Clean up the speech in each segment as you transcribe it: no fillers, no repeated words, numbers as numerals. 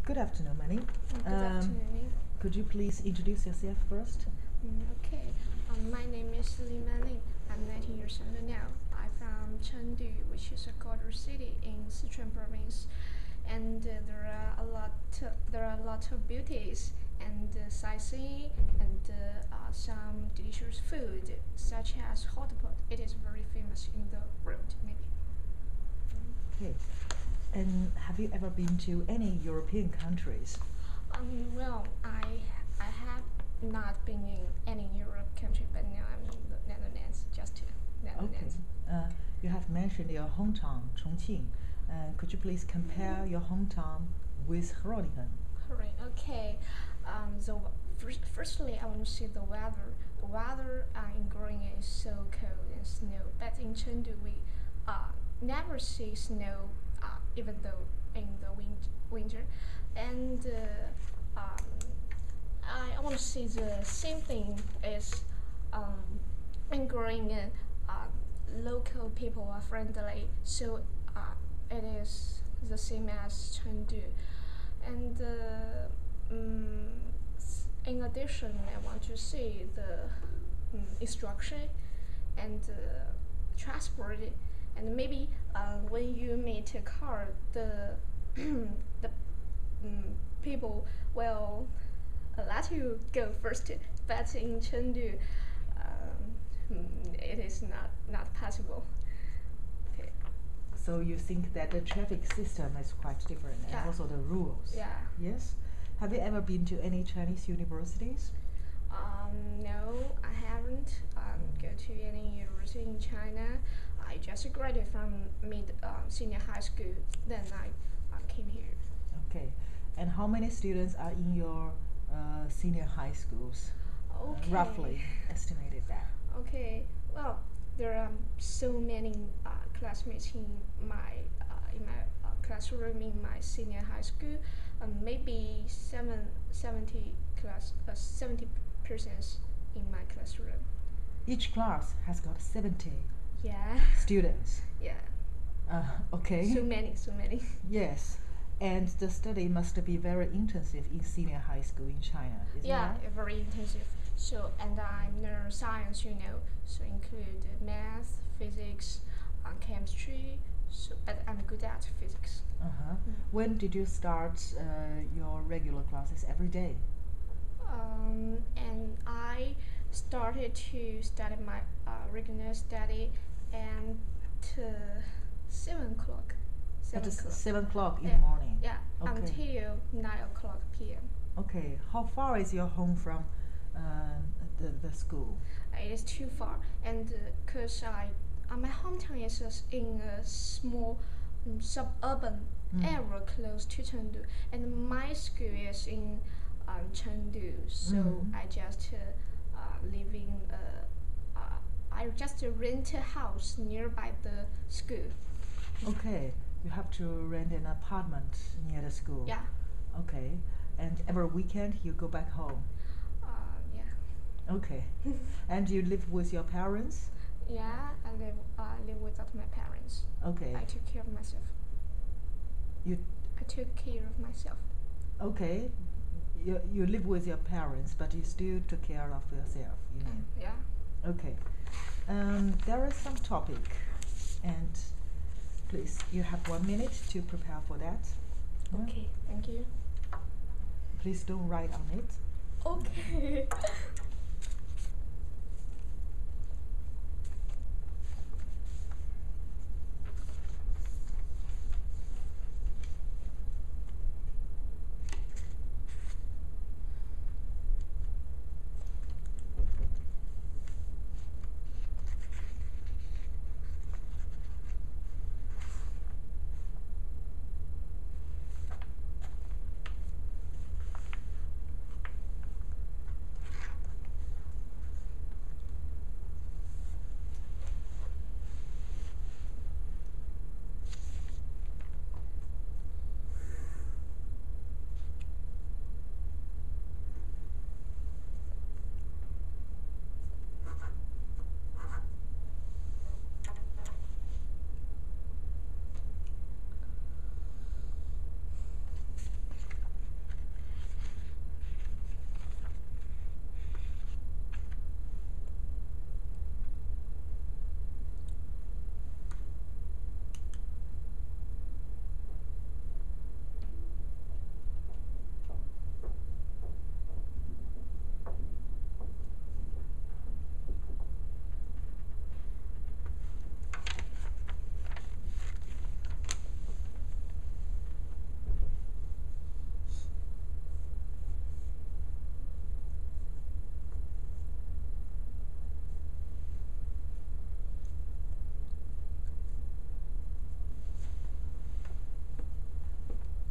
Good afternoon, Manny. Good afternoon. Could you please introduce yourself first? Okay. My name is li.MOV. I'm 19 years old now. I'm from Chengdu, which is a quarter city in Sichuan province, and there are a lot of beauties and sightseeing and some delicious food such as hot pot. It is very famous in the world, maybe. Okay. And have you ever been to any European countries? Well, I have not been in any Europe country, but now I'm in the Netherlands, just Netherlands. Okay. You have mentioned your hometown, Chongqing. Could you please compare your hometown with Groningen? Right. Okay. Firstly, I want to say the weather. The weather in Groningen is so cold and snow, but in Chengdu we never see snow, even though in the winter. And I want to say the same thing is in Groningen. Local people are friendly, so it is the same as Chengdu. And in addition, I want to say the instruction and transport, and maybe when you meet a car, the the people will let you go first. But in Chengdu, it is not possible. Okay. So you think that the traffic system is quite different, and also the rules? Yeah. Yes. Have you ever been to any Chinese universities? No, I haven't go to any university in China. I just graduated from senior high school. Then I came here. Okay. And how many students are in your senior high schools? Okay. Roughly estimated that. Okay. Well, there are so many classmates in my classroom in my senior high school. Maybe 70 persons in my classroom. Each class has got 70 Yeah. students. Yeah. Okay. So many. Yes. And the study must be very intensive in senior high school in China, isn't Yeah, it? very intensive. So, and I'm learn science, so include math, physics, chemistry. So, but I'm good at physics. Uh-huh. When did you start your regular classes every day? And I started to study my regular study and 7 o'clock. At 7 o'clock. 7 o'clock in Yeah. the morning? Yeah, Okay. until 9 o'clock p.m. Okay. How far is your home from the school? It is too far, and because my hometown is in a small suburban area close to Chengdu, and my school is in Chengdu, so I just live in I just rent a house nearby the school. Okay. You have to rent an apartment near the school? Yeah. Okay. And every weekend you go back home? Yeah. Okay. And you live with your parents? Yeah, I live without my parents. Okay. I took care of myself. I took care of myself. Okay. You live with your parents, but you still took care of yourself, you mean? Yeah. Okay. There is some topic, and please, you have 1 minute to prepare for that. Okay, thank you. Please don't write on it. Okay.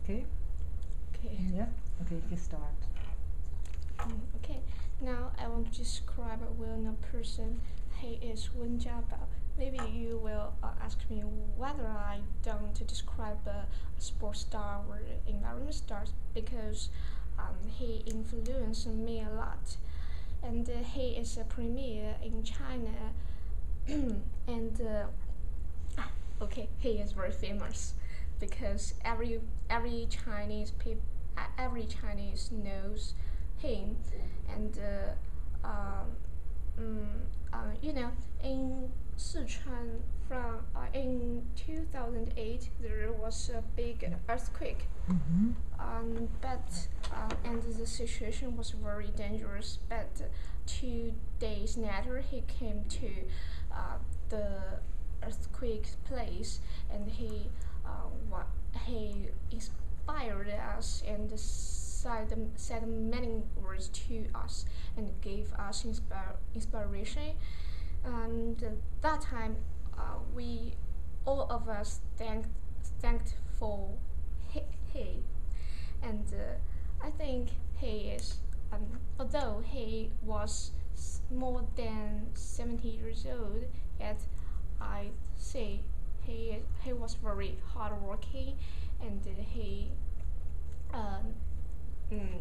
Okay. Okay. Yeah. Okay, you can start. Okay. Now I want to describe a well-known person. He is Wen Jiabao. Maybe you will ask me whether I don't describe a sports star or environment stars because he influenced me a lot, and he is a premier in China, and okay, he is very famous because every every Chinese knows him, and you know, in Sichuan in 2008 there was a big earthquake, Mm-hmm. but and the situation was very dangerous. But 2 days later, he came to the earthquake place, and he inspired us and said many words to us and gave us inspiration. And that time, we all of us thanked for he, and I think he is, although he was more than 70 years old, yet I say he was very hardworking, and he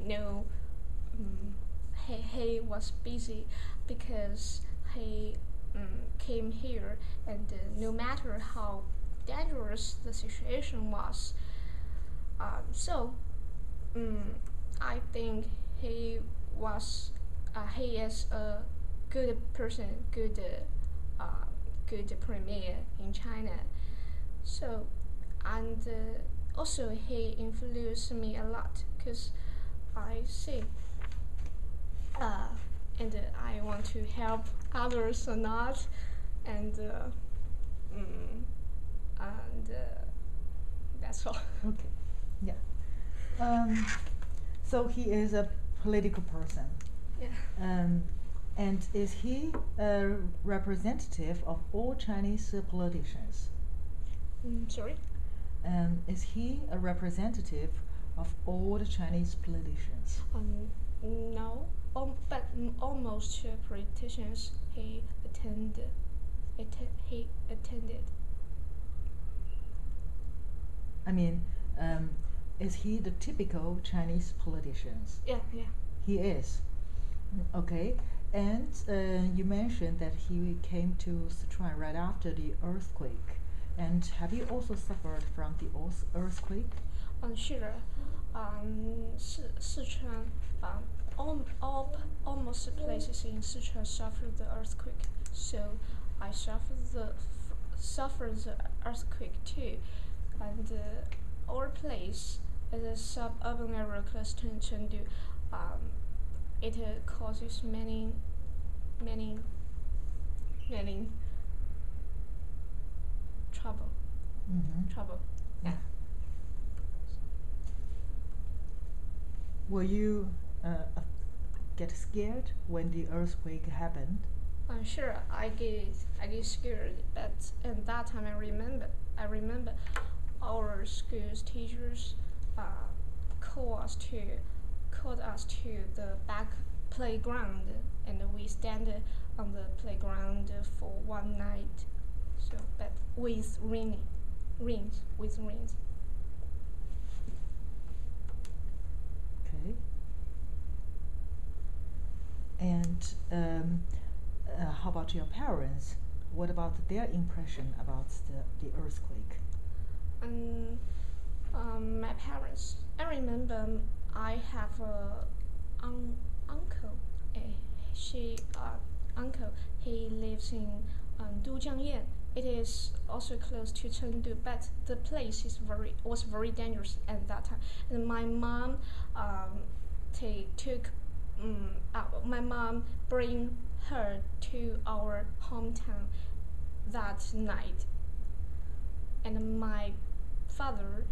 no he was busy because he came here, and no matter how dangerous the situation was, so I think he is a good person, good premier in China. So, and also he influenced me a lot because I see, and I want to help others or not, and that's all. Okay. Yeah. So he is a political person. Yeah. And is he a representative of all Chinese politicians? Sorry. Is he a representative of all the Chinese politicians? No. But almost politicians he attended. He attended. I mean, is he the typical Chinese politicians? Yeah, yeah. He is. Okay. And you mentioned that he came to Sichuan right after the earthquake. And have you also suffered from the earthquake? Sure. Sichuan, almost places in Sichuan suffered the earthquake. So I suffered the earthquake too, and our place is a suburban area close to Chengdu. It causes many trouble. Mm-hmm. Trouble. Yeah. Will you get scared when the earthquake happened? Sure, I get scared, but at that time I remember our school's teachers called us to the back playground, and we stand on the playground for one night. So, but with rains. Okay. And how about your parents? What about their impression about the earthquake? And my parents, I remember I have a uncle. Uncle. He lives in Dujiangyan. It is also close to Chengdu, but the place was very dangerous at that time. And my mom, my mom bring her to our hometown that night, and my father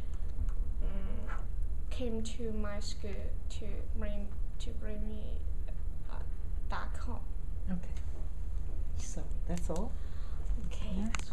came to my school to bring me back home. Okay. So that's all. Okay. Next.